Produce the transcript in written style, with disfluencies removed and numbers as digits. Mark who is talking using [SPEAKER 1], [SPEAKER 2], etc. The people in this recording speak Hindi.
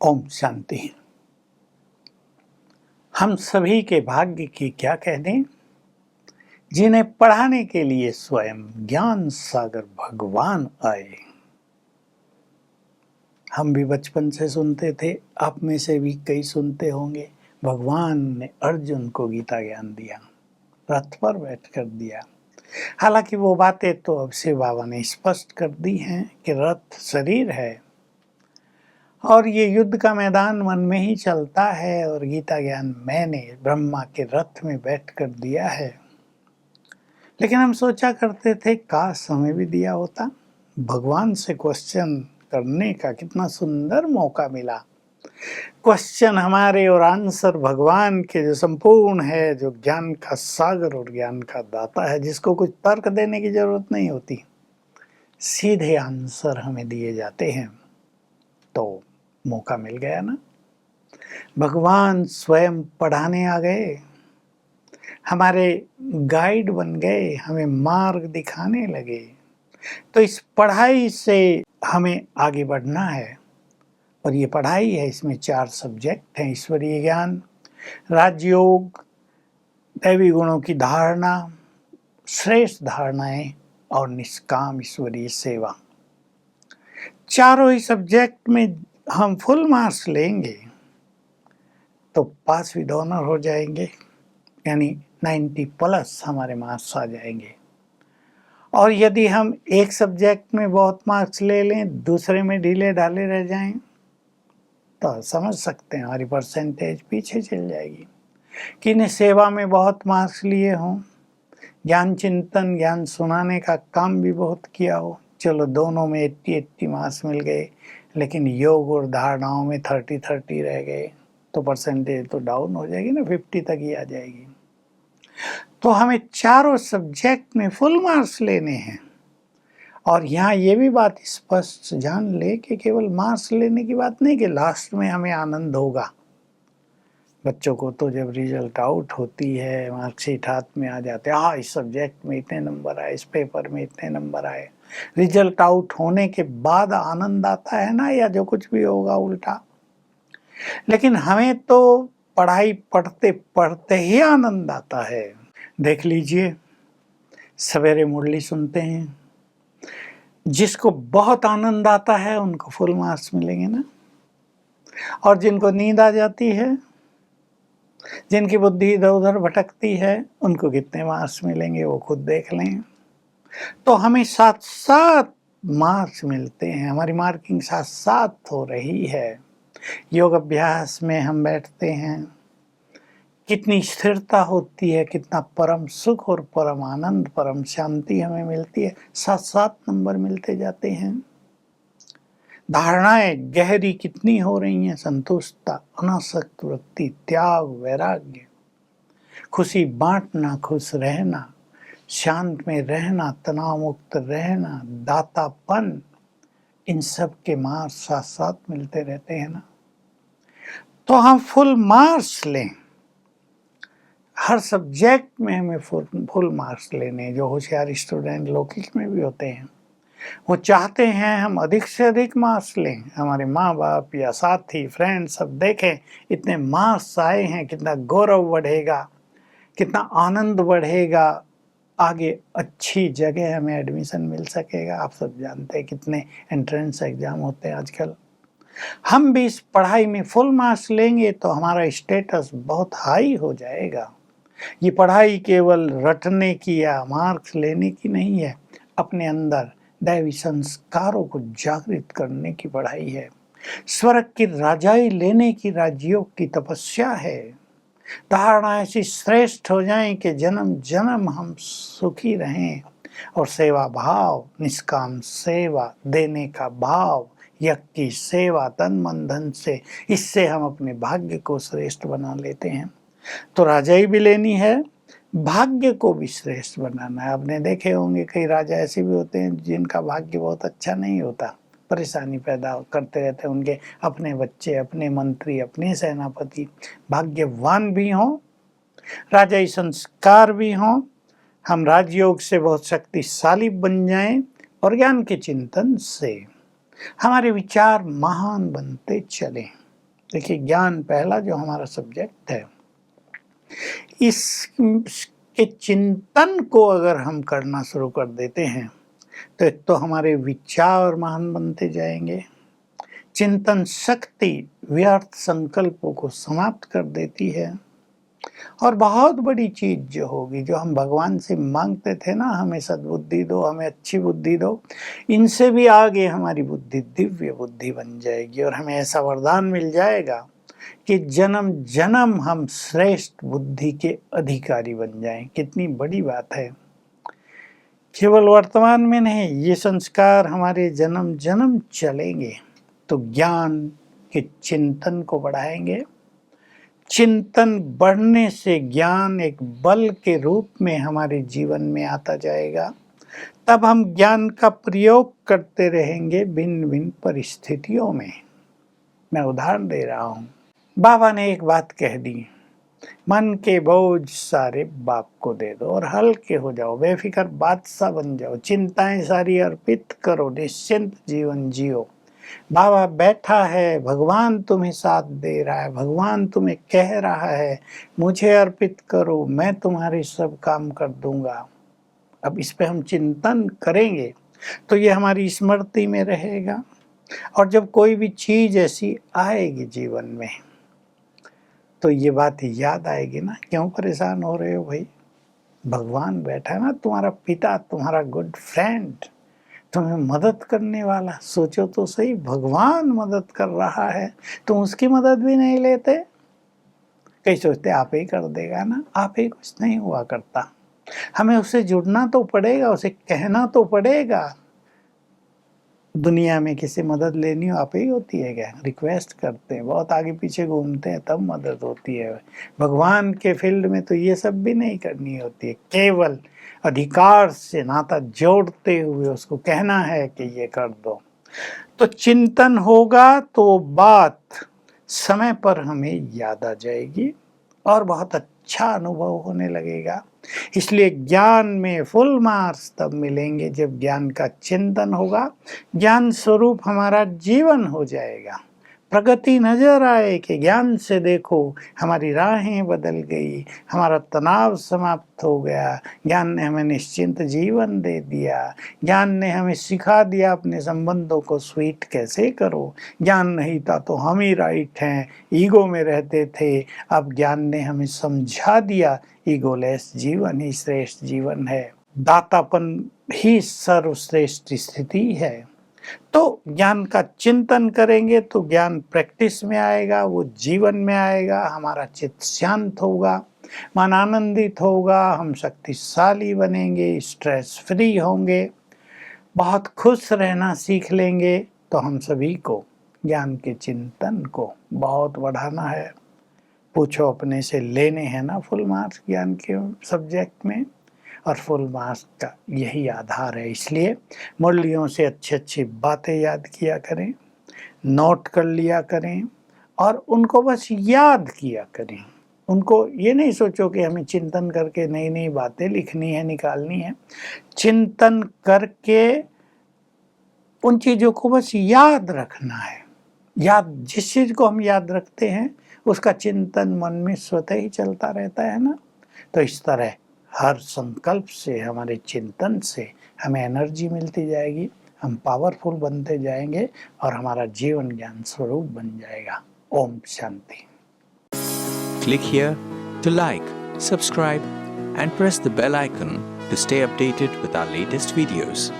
[SPEAKER 1] ओम शांति। हम सभी के भाग्य की क्या कह दें, जिन्हें पढ़ाने के लिए स्वयं ज्ञान सागर भगवान आए। हम भी बचपन से सुनते थे, आप में से भी कई सुनते होंगे। भगवान ने अर्जुन को गीता ज्ञान दिया, रथ पर बैठकर दिया। हालांकि वो बातें तो अब शिव बाबा ने स्पष्ट कर दी हैं कि रथ शरीर है और ये युद्ध का मैदान मन में ही चलता है, और गीता ज्ञान मैंने ब्रह्मा के रथ में बैठकर दिया है। लेकिन हम सोचा करते थे, काश हमें भी दिया होता। भगवान से क्वेश्चन करने का कितना सुंदर मौका मिला। क्वेश्चन हमारे और आंसर भगवान के, जो संपूर्ण है, जो ज्ञान का सागर और ज्ञान का दाता है, जिसको कुछ तर्क देने की जरूरत नहीं होती, सीधे आंसर हमें दिए जाते हैं। तो मौका मिल गया ना। भगवान स्वयं पढ़ाने आ गए, हमारे गाइड बन गए, हमें मार्ग दिखाने लगे। तो इस पढ़ाई से हमें आगे बढ़ना है, और ये पढ़ाई है, इसमें 4 सब्जेक्ट हैं: ईश्वरीय ज्ञान, राजयोग, दैवी गुणों की धारणा, श्रेष्ठ धारणाएं और निष्काम ईश्वरीय सेवा। चारों ही सब्जेक्ट में हम फुल मार्क्स लेंगे तो पास विद ऑनर हो जाएंगे, यानी 90+ हमारे मार्क्स आ जाएंगे। और यदि हम एक सब्जेक्ट में बहुत मार्क्स ले लें, दूसरे में ढीले ढाले रह जाएं, तो समझ सकते हैं हमारी परसेंटेज पीछे चल जाएगी। किन्हीं सेवा में बहुत मार्क्स लिए हों, ज्ञान चिंतन, ज्ञान सुनाने का काम भी बहुत किया हो, चलो दोनों में 80 मार्क्स मिल गए, लेकिन योग और धारणाओं में 30 रह गए, तो परसेंटेज तो डाउन हो जाएगी ना, 50 तक ही आ जाएगी। तो हमें चारों सब्जेक्ट में फुल मार्क्स लेने हैं। और यहाँ ये भी बात स्पष्ट जान ले कि केवल मार्क्स लेने की बात नहीं कि लास्ट में हमें आनंद होगा। बच्चों को तो जब रिजल्ट आउट होती है, मार्कशीट हाथ में आ जाते हैं, हाँ इस सब्जेक्ट में इतने नंबर आए, इस पेपर में इतने नंबर आए, रिजल्ट आउट होने के बाद आनंद आता है ना, या जो कुछ भी होगा उल्टा। लेकिन हमें तो पढ़ाई पढ़ते पढ़ते ही आनंद आता है। देख लीजिए, सवेरे मुरली सुनते हैं, जिसको बहुत आनंद आता है उनको फुल मार्क्स मिलेंगे ना, और जिनको नींद आ जाती है, जिनकी बुद्धि इधर उधर भटकती है, उनको कितने मार्क्स मिलेंगे वो खुद देख लें। तो हमें साथ साथ मार्क्स मिलते हैं, हमारी मार्किंग साथ साथ हो रही है। योग अभ्यास में हम बैठते हैं, कितनी स्थिरता होती है, कितना परम सुख और परम आनंद, परम शांति हमें मिलती है, साथ साथ नंबर मिलते जाते हैं। धारणाएं गहरी कितनी हो रही हैं, संतुष्टता, अनासक्त वृत्ति, त्याग, वैराग्य, खुशी बांटना, खुश रहना, शांत में रहना, तनाव मुक्त रहना, दातापन, इन सब के मार्क्स साथ साथ मिलते रहते हैं ना। तो हम फुल मार्क्स लें, हर सब्जेक्ट में हमें फुल मार्क्स लेने। जो होशियार स्टूडेंट लौकिक में भी होते हैं, वो चाहते हैं हम अधिक से अधिक मार्क्स लें, हमारे माँ बाप या साथी फ्रेंड सब देखें इतने मार्क्स आए हैं, कितना गौरव बढ़ेगा, कितना आनंद बढ़ेगा, आगे अच्छी जगह हमें एडमिशन मिल सकेगा। आप सब जानते हैं कितने एंट्रेंस एग्जाम होते हैं आजकल। हम भी इस पढ़ाई में फुल मार्क्स लेंगे तो हमारा स्टेटस बहुत हाई हो जाएगा। ये पढ़ाई केवल रटने की या मार्क्स लेने की नहीं है, अपने अंदर दैवी संस्कारों को जागृत करने की पढ़ाई है। स्वर्ग की राजाई लेने की राजयोग की तपस्या है। धारणा ऐसी श्रेष्ठ हो जाए कि जन्म जन्म हम सुखी रहें, और सेवा भाव, निष्काम सेवा, देने का भाव, यज्ञ की सेवा तन मन धन से, इससे हम अपने भाग्य को श्रेष्ठ बना लेते हैं। तो राजाई भी लेनी है, भाग्य को भी श्रेष्ठ बनाना है। आपने देखे होंगे कई राजा ऐसे भी होते हैं जिनका भाग्य बहुत अच्छा नहीं होता, परेशानी पैदा करते रहते हैं उनके अपने बच्चे, अपने मंत्री, अपने सेनापति। भाग्यवान भी हों, राजाई संस्कार भी हों, हम राजयोग से बहुत शक्तिशाली बन जाएं, और ज्ञान के चिंतन से हमारे विचार महान बनते चलें। देखिए, ज्ञान पहला जो हमारा सब्जेक्ट है, इसके चिंतन को अगर हम करना शुरू कर देते हैं, तो एक तो हमारे विचार महान बनते जाएंगे। चिंतन शक्ति व्यर्थ संकल्पों को समाप्त कर देती है। और बहुत बड़ी चीज जो होगी, जो हम भगवान से मांगते थे ना, हमें सद्बुद्धि दो, हमें अच्छी बुद्धि दो, इनसे भी आगे हमारी बुद्धि दिव्य बुद्धि बन जाएगी और हमें ऐसा वरदान मिल जाएगा कि जन्म जन्म हम श्रेष्ठ बुद्धि के अधिकारी बन जाएं। कितनी बड़ी बात है। केवल वर्तमान में नहीं, ये संस्कार हमारे जन्म जन्म चलेंगे। तो ज्ञान के चिंतन को बढ़ाएंगे। चिंतन बढ़ने से ज्ञान एक बल के रूप में हमारे जीवन में आता जाएगा। तब हम ज्ञान का प्रयोग करते रहेंगे भिन्न भिन्न परिस्थितियों में। मैं उदाहरण दे रहा हूँ। बाबा ने एक बात कह दी, मन के बोझ सारे बाप को दे दो और हल्के हो जाओ, बेफिक्र बादशाह बन जाओ, चिंताएं सारी अर्पित करो, निश्चिंत जीवन जियो। बाबा बैठा है, भगवान तुम्हें साथ दे रहा है, भगवान तुम्हें कह रहा है मुझे अर्पित करो, मैं तुम्हारे सब काम कर दूंगा। अब इस पे हम चिंतन करेंगे तो ये हमारी स्मृति में रहेगा। और जब कोई भी चीज ऐसी आएगी जीवन में, तो ये बात याद आएगी ना, क्यों परेशान हो रहे हो भाई, भगवान बैठा है ना, तुम्हारा पिता, तुम्हारा गुड फ्रेंड, तुम्हें मदद करने वाला। सोचो तो सही, भगवान मदद कर रहा है, तुम उसकी मदद भी नहीं लेते। कई सोचते आप ही कर देगा ना, आप ही, कुछ नहीं हुआ करता। हमें उससे जुड़ना तो पड़ेगा, उसे कहना तो पड़ेगा। दुनिया में किसी मदद लेनी हो, आप ही होती है क्या? रिक्वेस्ट करते हैं, बहुत आगे पीछे घूमते हैं, तब मदद होती है। भगवान के फील्ड में तो ये सब भी नहीं करनी होती है, केवल अधिकार से नाता जोड़ते हुए उसको कहना है कि ये कर दो। तो चिंतन होगा तो बात समय पर हमें याद आ जाएगी और बहुत अच्छा अनुभव होने लगेगा। इसलिए ज्ञान में फुल मार्क्स तब मिलेंगे जब ज्ञान का चिंतन होगा, ज्ञान स्वरूप हमारा जीवन हो जाएगा। प्रगति नजर आए कि ज्ञान से देखो हमारी राहें बदल गई, हमारा तनाव समाप्त हो गया, ज्ञान ने हमें निश्चिंत जीवन दे दिया, ज्ञान ने हमें सिखा दिया अपने संबंधों को स्वीट कैसे करो। ज्ञान नहीं था तो हम ही राइट हैं, ईगो में रहते थे, अब ज्ञान ने हमें समझा दिया ईगोलेस जीवन ही श्रेष्ठ जीवन है, दातापन ही सर्वश्रेष्ठ स्थिति है। तो ज्ञान का चिंतन करेंगे तो ज्ञान प्रैक्टिस में आएगा, वो जीवन में आएगा, हमारा चित्त शांत होगा, मन आनंदित होगा, हम शक्तिशाली बनेंगे, स्ट्रेस फ्री होंगे, बहुत खुश रहना सीख लेंगे। तो हम सभी को ज्ञान के चिंतन को बहुत बढ़ाना है। पूछो अपने से, लेने हैं ना फुल मार्क्स ज्ञान के सब्जेक्ट में, और फुल मार्क्स का यही आधार है। इसलिए मुरलियों से अच्छी अच्छी बातें याद किया करें, नोट कर लिया करें और उनको बस याद किया करें। उनको ये नहीं सोचो कि हमें चिंतन करके नई नई बातें लिखनी है, निकालनी है। चिंतन करके उन चीज़ों को बस याद रखना है। याद, जिस चीज़ को हम याद रखते हैं उसका चिंतन मन में स्वतः ही चलता रहता है ना। तो इस तरह हर संकल्प से, हमारे चिंतन से हमें एनर्जी मिलती जाएगी, हम पावरफुल बनते जाएंगे और हमारा जीवन ज्ञान स्वरूप बन जाएगा। Om Shanti.
[SPEAKER 2] Click here to like, subscribe and press the bell icon to stay updated with our latest videos.